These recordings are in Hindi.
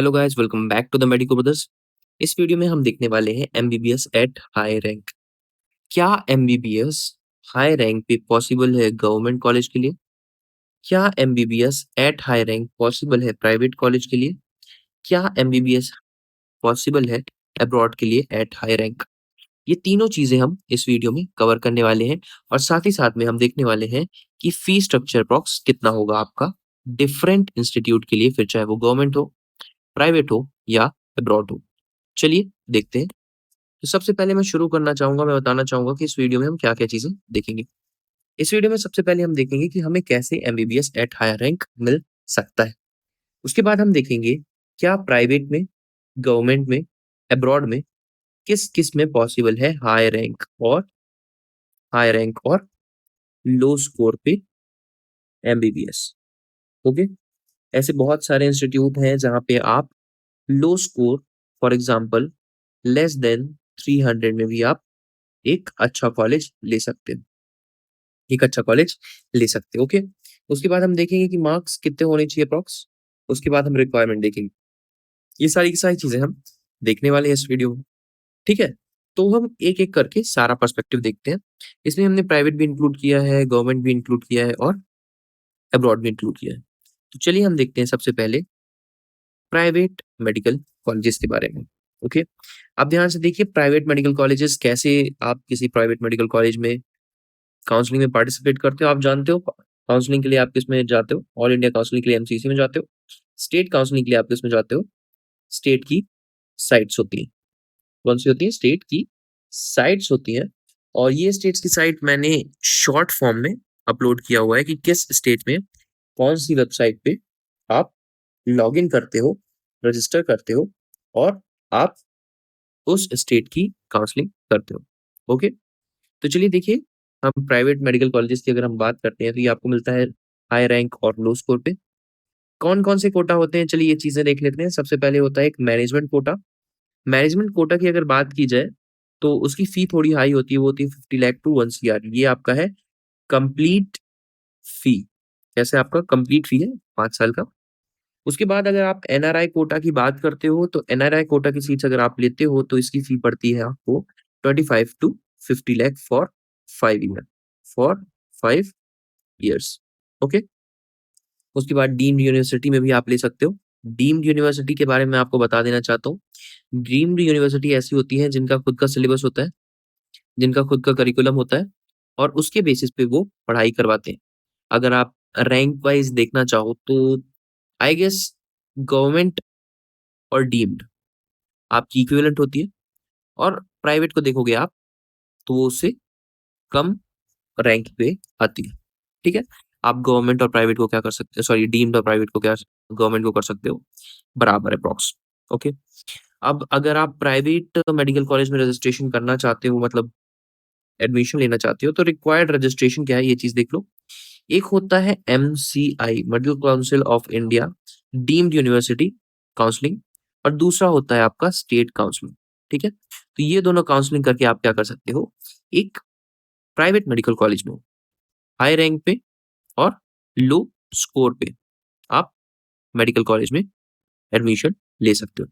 Hello guys, welcome back to the medico brothers. इस वीडियो में हम देखने वाले हैं एमबीबीएस एट हाई रैंक। क्या एमबीबीएस हाई रैंक पे पॉसिबल है गवर्नमेंट कॉलेज के लिए? क्या MBBS at high rank possible है प्राइवेट कॉलेज के लिए? क्या एमबीबीएस पॉसिबल है अब्रॉड के लिए एट हाई रैंक? ये तीनों चीजें हम इस वीडियो में कवर करने वाले हैं और साथ ही साथ में हम देखने वाले हैं कि फी स्ट्रक्चर अप्रॉक्स कितना होगा आपका डिफरेंट इंस्टीट्यूट के लिए, फिर चाहे वो गवर्नमेंट हो, प्राइवेट हो या अब्रॉड हो। चलिए देखते हैं। तो सबसे पहले मैं शुरू करना चाहूँगा, मैं बताना चाहूँगा कि इस वीडियो में हम क्या-क्या चीज़ें देखेंगे। इस वीडियो में सबसे पहले हम देखेंगे कि हमें कैसे एमबीबीएस एट हायर रैंक मिल सकता है। उसके बाद हम देखेंगे क्या प्राइवेट में, गवर्नमेंट में, अब्रॉड में किस-किस में पॉसिबल है हाई रैंक और लो स्कोर पे एमबीबीएस। ओके? ऐसे बहुत सारे इंस्टीट्यूट हैं जहाँ पे आप लो score for example less than 300 में भी आप एक अच्छा कॉलेज ले सकते हैं। एक अच्छा कॉलेज ले सकते हैं, ओके? उसके बाद हम देखेंगे कि मार्क्स कितने होने चाहिए अप्रॉक्स, उसके बाद हम रिक्वायरमेंट देखेंगे। ये सारी की सारी चीज़ें हम देखने वाले हैं इस वीडियो में, ठीक है? तो हम एक-एक करके सारा पर्सपेक्टिव देखते हैं। इसमें हमने प्राइवेट भी इंक्लूड किया है, गवर्नमेंट भी इंक्लूड किया है और अब्रॉड भी इंक्लूड किया है। तो चलिए हम देखते हैं सबसे पहले प्राइवेट मेडिकल कॉलेजेस के बारे में, ओके? आप ध्यान से देखिए प्राइवेट मेडिकल कॉलेजेस कैसे आप किसी प्राइवेट मेडिकल कॉलेज में काउंसलिंग में पार्टिसिपेट करते हो, आप जानते हो काउंसलिंग के लिए आप किसमें जाते हो? ऑल इंडिया काउंसलिंग के लिए एमसीसी में जाते हो। स्टेट काउंसलिंग के लिए आप किसमें जाते हो? स्टेट की साइट्स होती हैं। कौन-सी होती हैं? स्टेट की साइट्स होती हैं और ये स्टेट्स की साइट मैंने शॉर्ट फॉर्म में अपलोड किया हुआ है कि किस स्टेट में कौन-सी वेबसाइट पे आप लॉगिन करते हो, रजिस्टर करते हो और आप उस स्टेट की काउंसलिंग करते हो। ओके? तो चलिए देखिए, हम प्राइवेट मेडिकल कॉलेजेस की अगर हम बात करते हैं, तो ये आपको मिलता है हाई रैंक और लो स्कोर पे। कौन-कौन से कोटा होते हैं, चलिए ये चीज़ें देख लेते हैं। सबसे पहले होता है एक मैनेजमेंट कोटा। मैनेजमेंट कोटा की अगर बात की जाए, तो उसकी फ़ी थोड़ी हाई होती है, वो होती है 50 लाख टू 1 सीआर। ये आपका है कंप्लीट फ़ी। कैसे आपका कंप्लीट फ़ी है 5 साल का। उसके बाद अगर आप एनआरआई कोटा की बात करते हो, तो एनआरआई कोटा की सीट्स अगर आप लेते हो, तो इसकी फ़ी पड़ती है आपको 25 to 50 lakh for 5 years. Okay? उसके बाद डीम्ड यूनिवर्सिटी में भी आप ले सकते हो। डीम्ड यूनिवर्सिटी के बारे में आपको बता देना चाहता हूँ। डीम्ड यूनिवर्सिटी ऐसी होती है जिनका खुद का सिलेबस होता है, जिनका खुद का करिकुलम होता है और उसके बेसिस पे वो पढ़ाई करवाते हैं। अगर आप रैंक वाइज़ देखना चाहो तो आई गेस गवर्नमेंट और डीम्ड आपकी इक्विवेलेंट होती है और प्राइवेट को देखोगे आप तो वो उससे कम रैंक पे आती है, ठीक है? आप गवर्नमेंट और प्राइवेट को क्या कर सकते हो, सॉरी डीम्ड और प्राइवेट को क्या गवर्नमेंट को कर सकते हो, बराबर अप्रॉक्स, ओके? अब अगर आप प्राइवेट मेडिकल कॉलेज में रजिस्ट्रेशन करना चाहते हो मतलब एडमिशन लेना चाहते हो तो रिक्वायर्ड रजिस्ट्रेशन क्या है ये चीज़ देख लो। एक होता है MCI medical council of India deemed university counselling और दूसरा होता है आपका स्टेट काउंसलिंग, ठीक है? तो ये दोनों काउंसलिंग करके आप क्या कर सकते हो, एक प्राइवेट मेडिकल कॉलेज में हाई रैंक पे और लो स्कोर पे आप मेडिकल कॉलेज में एडमिशन ले सकते हो,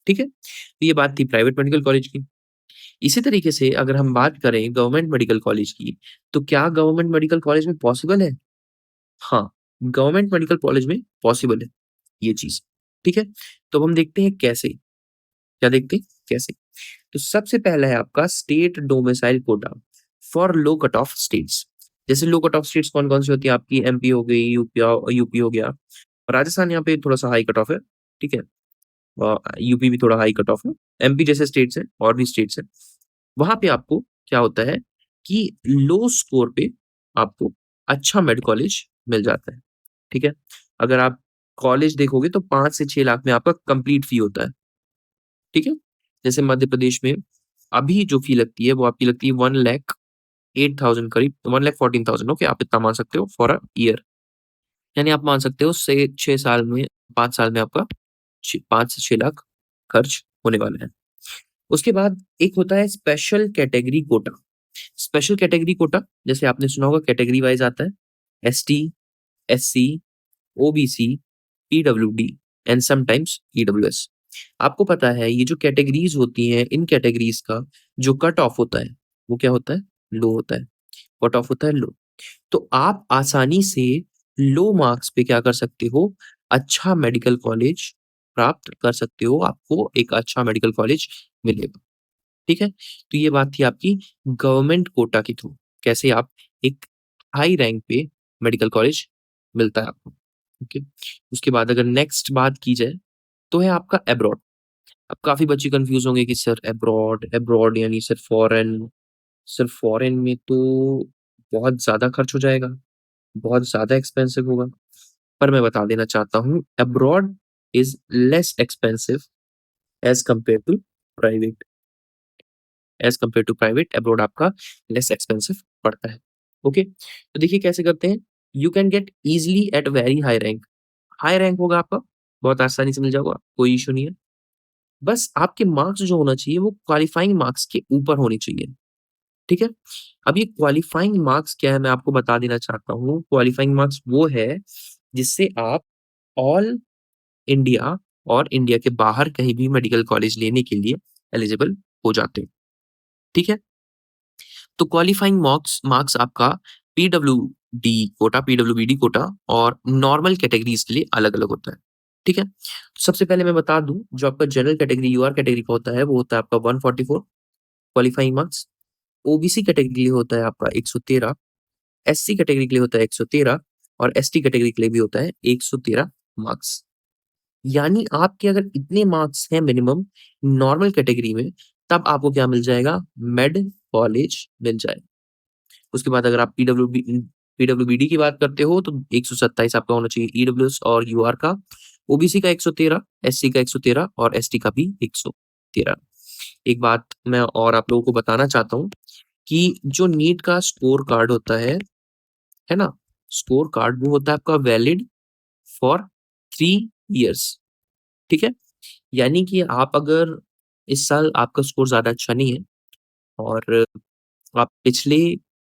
ठीक है? तो ये बात थी प्राइवेट मेडिकल कॉलेज की। इसी तरीके से अगर हम बात करें गवर्नमेंट मेडिकल कॉलेज की, तो क्या गवर्नमेंट मेडिकल कॉलेज में पॉसिबल है? हाँ, गवर्नमेंट मेडिकल कॉलेज में पॉसिबल है ये चीज़, ठीक है? तो अब हम देखते हैं कैसे? क्या देखते हैं? कैसे? तो सबसे पहला है आपका state domicile Kota for low cut off states. जैसे लो कट ऑफ स्टेट्स कौन-कौन सी होती है आपकी एमपी हो गई, यूपी हो गया। राजस्थान यहाँ पे थोड़ा-सा हाई कट ऑफ है, ठीक है? यूपी भी थोड़ा हाई कट ऑफ है। एमपी जैसे स्टेट्स हैं और भी स्टेट्स हैं। वहाँ पे आपको क्या होता है कि लो स्कोर पे आपको अच्छा मेड कॉलेज मिल जाता है, ठीक है? अगर आप कॉलेज देखोगे तो 5 से 6 लाख में आपका कंप्लीट फी होता है, ठीक है? जैसे मध्य प्रदेश में अभी जो फी लगती है वो आपकी लगती है 1,08,000 करीब 1,14,000 ओके, आप इतना मान सकते हो फॉर अ ईयर। यानी आप मान सकते हो से 6 साल में 5 साल में आपका 5 से 6 लाख खर्च होने वाले हैं। उसके बाद एक होता है special category quota. Special category quota जैसे आपने सुना होगा कैटेगरी वाइज़ आता है ST, SC, OBC, PWD. And sometimes EWS. आपको पता है ये जो कैटेगरीज होती हैं, इन कैटेगरीज का जो कट ऑफ होता है वो क्या होता है? लो होता है। कट ऑफ होता है लो। तो आप आसानी से लो मार्क्स पे क्या कर सकते हो? अच्छा मेडिकल कॉलेज प्राप्त कर सकते हो, आपको एक अच्छा मेडिकल कॉलेज मिलेगा। ठीक है? तो ये बात थी आपकी गवर्नमेंट कोटा के थ्रू, कैसे आप एक हाई रैंक पे मेडिकल कॉलेज मिलता है आपको। ओके? उसके बाद अगर नेक्स्ट बात की जाए, तो है आपका अब्रॉड। अब काफ़ी बच्चे कन्फ्यूज़ होंगे कि सर अब्रॉड, अब्रॉड यानी सर फॉरेन में तो बहुत ज़्यादा खर्च हो जाएगा, बहुत ज़्यादा एक्सपेंसिव होगा। पर मैं बता देना चाहता हूँ, abroad is less expensive as compare to private. As compare to private abroad आपका लेस एक्सपेंसिव पड़ता है। ओके? तो देखिए कैसे करते हैं, you can get easily at very high rank होगा आपका, बहुत आसानी से मिल जाएगा, कोई इश्यू नहीं है। बस आपके मार्क्स जो होना चाहिए वो क्वालिफाइंग मार्क्स के ऊपर होने चाहिए, ठीक है? अब ये क्वालिफाइंग मार्क्स क्या है मैं आपको बता देना चाहता हूँ। क्वालिफाइंग मार्क्स वो है जिससे आप ऑल इंडिया और इंडिया के बाहर कहीं भी मेडिकल कॉलेज लेने के लिए एलिजिबल हो जाते हो, ठीक है? तो क्वालिफाइंग मार्क्स मार्क्स आपका पीडब्ल्यूडी कोटा, पीडब्ल्यूबीडी कोटा और नॉर्मल कैटेगरीज़ के लिए अलग-अलग होता है, ठीक है? तो सबसे पहले मैं बता दूँ जो आपका जनरल कैटेगरी यूआर कैटेगरी का होता है वो होता है आपका 144 क्वालिफाइंग मार्क्स। ओबीसी कैटेगरी के लिए होता है आपका 113, एससी कैटेगरी के लिए होता है 113 और एसटी कैटेगरी के लिए भी होता है 113 मार्क्स। यानी आपके अगर इतने मार्क्स हैं मिनिमम नॉर्मल कैटेगरी में, तब आपको क्या मिल जाएगा? मेड कॉलेज मिल जाएगा। उसके बाद अगर आप पीडब्ल्यूबीडी की बात करते हो तो 127 आपका होना चाहिए ईडब्ल्यूएस और यूआर का, ओबीसी का 113, एससी का 113 और एसटी का भी 113। एक बात मैं और आप लोगों को बताना चाहता हूँ कि जो नीट का स्कोर कार्ड होता है ना? स्कोर कार्ड वो होता है आपका वैलिड फॉर 3 इयर्स, ठीक है? यानी कि आप अगर इस साल आपका स्कोर ज़्यादा अच्छा नहीं है और आप पिछले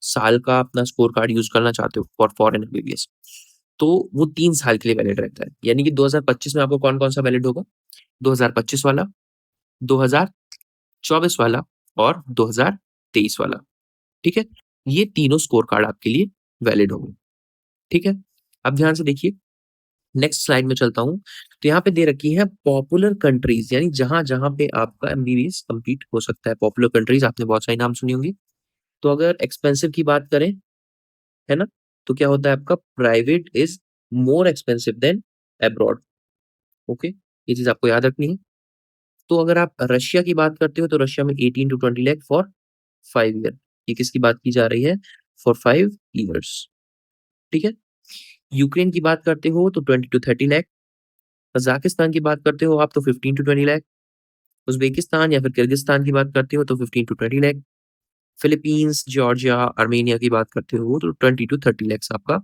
साल का अपना स्कोर कार्ड यूज़ करना चाहते हो फॉर फॉरेन एमबीबीएस, तो वो 3 साल के लिए वैलिड रहता है। यानी कि 2025 में आपको कौन-कौन सा वैलिड होगा? 2025 वाला, 2024 वाला और 2023 वाला, ठीक है? ये तीनों स्कोर कार्ड आपके लिए वैलिड होंगे, ठीक है? अब ध्यान से देखिए, नेक्स्ट स्लाइड में चलता हूँ, तो यहाँ पे दे रखी है पॉपुलर कंट्रीज़ यानी जहाँ-जहाँ पे आपका एमबीबीएस कंप्लीट हो सकता है। पॉपुलर कंट्रीज़ आपने बहुत सारे नाम सुनी होंगी। तो अगर एक्सपेंसिव की बात करें, है ना? तो क्या होता है आपका private is more expensive than abroad, okay? ये चीज़ आपको याद रखनी है। तो अगर आप रशिया की बात करते हो तो रशिया में 18 टू 20 लाख फॉर 5 ईयर। ये किसकी बात की जा रही है? फॉर 5 इयर्स, ठीक है? यूक्रेन की बात करते हो तो 20 टू 30 लाख, कज़ाकिस्तान की बात करते हो आप तो 15 टू 20 लाख, उज़्बेकिस्तान या फिर किर्गिस्तान की बात करते हो तो 15 to 20 lakh, Philippines, Georgia, Armenia की बात करते हो तो 20 टू 30 लैक्स आपका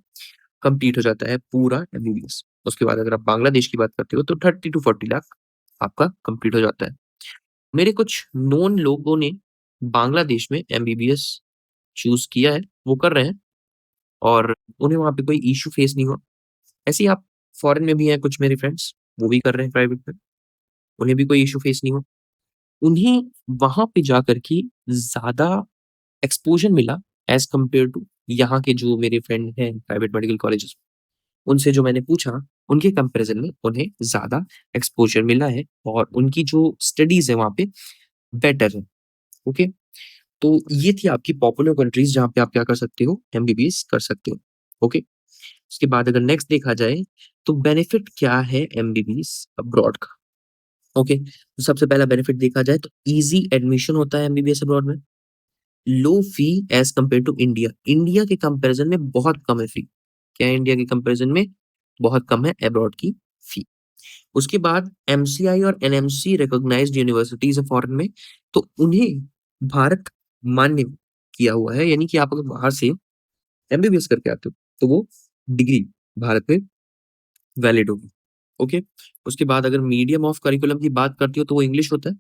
कंप्लीट हो जाता है पूरा एमबीबीएस। उसके बाद अगर आप बांग्लादेश की बात करते हो तो 30 टू 40 लाख आपका कंप्लीट हो जाता है। मेरे कुछ नोन लोगों ने बांग्लादेश में एमबीबीएस चूज़ किया है, वो कर रहे हैं और उन्हें वहाँ पे कोई इश्यू फेस नहीं हुआ। ऐसे ही आप फॉरेन में भी हैं कुछ मेरे फ्रेंड्स, वो भी कर रहे हैं प्राइवेट में, उन्हें भी कोई इश्यू फेस नहीं हुआ। उन्हें वहाँ पे जाकर के ज़्यादा एक्सपोज़र मिला एज़ कम्पेयर टू यहाँ के जो मेरे फ्रेंड हैं प्राइवेट मेडिकल कॉलेजेस, उनसे जो मैंने पूछा, उनके कंपैरिज़न में उन्हें ज़्यादा एक्सपोज़र मिला है और उनकी जो स्टडीज़ है वहाँ पे बेटर है, ओके? तो ये थी आपकी पॉपुलर कंट्रीज़ जहाँ पे आप क्या कर सकते हो, एमबीबीएस कर सकते हो, ओके? उसके बाद अगर नेक्स्ट देखा जाए, तो बेनिफिट क्या है एमबीबीएस अब्रॉड का, ओके? तो सबसे पहला बेनिफिट देखा जाए तो ईज़ी एडमिशन होता है एमबीबीएस अब्रॉड में, low fee as compare to India, India के कंपैरिज़न में बहुत कम है फी। क्या है इंडिया के कंपैरिज़न में? बहुत कम है अब्रॉड की फी। उसके बाद एमसीआई और एनएमसी रिकॉग्नाइज्ड यूनिवर्सिटीज़ है फॉरेन में, तो उन्हें भारत मान्य किया हुआ है, यानी कि आप अगर बाहर से एमबीबीएस करके आते हो, तो वो डिग्री भारत में वैलिड होगी, ओके? उसके बाद अगर मीडियम ऑफ करिकुलम की बात करते हो, तो वो इंग्लिश होता है।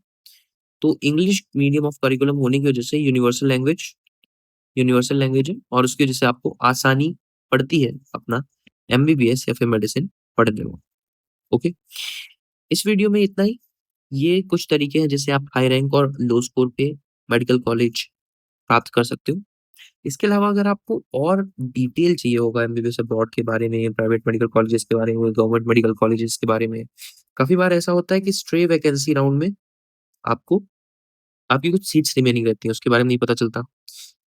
तो इंग्लिश मीडियम ऑफ करिकुलम होने की वजह से यूनिवर्सल लैंग्वेज है और उसकी वजह से आपको आसानी पड़ती है अपना एमबीबीएस या फिर मेडिसिन पढ़ने में, ओके, इस वीडियो में इतना ही। ये कुछ तरीके हैं जिससे आप हाई रैंक और लो स्कोर पे मेडिकल कॉलेज प्राप्त कर सकते हो। इसके अलावा अगर आपको और डिटेल चाहिए होगा एमबीबीएस अब्रॉड के बारे में, प्राइवेट मेडिकल कॉलेजेस के बारे में, गवर्नमेंट मेडिकल कॉलेजेस के बारे में, काफ़ी बार ऐसा होता है कि स्ट्रे वैकेंसी राउंड में आपको आपकी कुछ सीट्स रिमेनिंग रहती हैं, उसके बारे में नहीं पता चलता।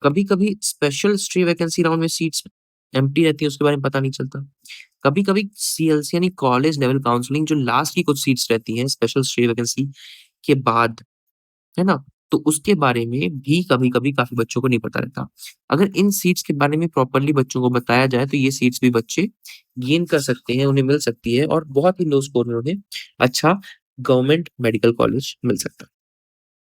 कभी-कभी स्पेशल स्ट्रे वैकेंसी राउंड में सीट्स एम्प्टी रहती हैं, उसके बारे में पता नहीं चलता। कभी-कभी सीएलसी यानी कॉलेज लेवल काउंसलिंग जो लास्ट की कुछ सीट्स रहती हैं स्पेशल स्ट्रे वैकेंसी के बाद, है ना? तो उसके बारे में भी कभी-कभी काफ़ी बच्चों को नहीं पता रहता। अगर इन सीट्स के बारे में प्रॉपर्ली बच्चों को बताया जाए तो ये सीट्स भी बच्चे गेन कर सकते हैं, उन्हें मिल सकती है और बहुत ही लो स्कोर में उन्हें अच्छा गवर्नमेंट मेडिकल कॉलेज मिल सकता है।